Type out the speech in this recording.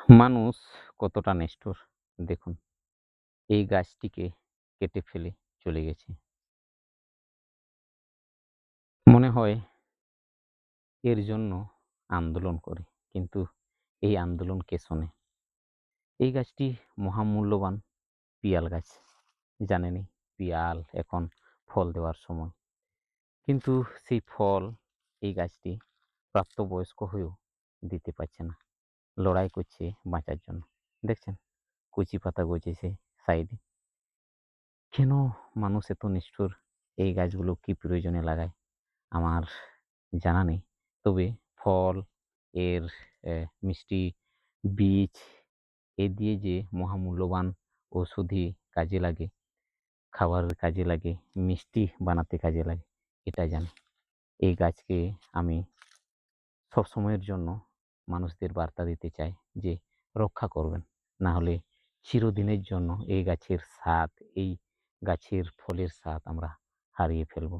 মানুষ কতটা নিষ্ঠুর দেখুন, এই গাছটিকে কেটে ফেলে চলে গেছে। মনে হয় এর জন্য আন্দোলন করে, কিন্তু এই আন্দোলন কে শোনে? এই গাছটি মহামূল্যবান পিয়াল গাছ, জানেনই পিয়াল এখন ফল দেওয়ার সময়। কিন্তু সেই ফল এই গাছটি প্রাপ্তবয়স্ক হয়েও দিতে পারছে না, লড়াই করছে বাঁচার জন্য। দেখছেন কচি পাতা গজেছে সাইডে। কেন মানুষ এত নিষ্ঠুর? এই গাছগুলো কি প্রয়োজনে লাগায় আমার জানা নেই। তবে ফল, এর মিষ্টি বীজ, এ দিয়ে যে মহামূল্যবান ঔষধি কাজে লাগে, খাবারের কাজে লাগে, মিষ্টি বানাতে কাজে লাগে, এটা জানি। এই গাছকে আমি সবসময়ের জন্য মানুষদের বার্তা দিতে চাই যে রক্ষা করবেন। না হলে চিরদিনের জন্য এই গাছের স্বাদ, এই গাছের ফলের স্বাদ আমরা হারিয়ে ফেলব।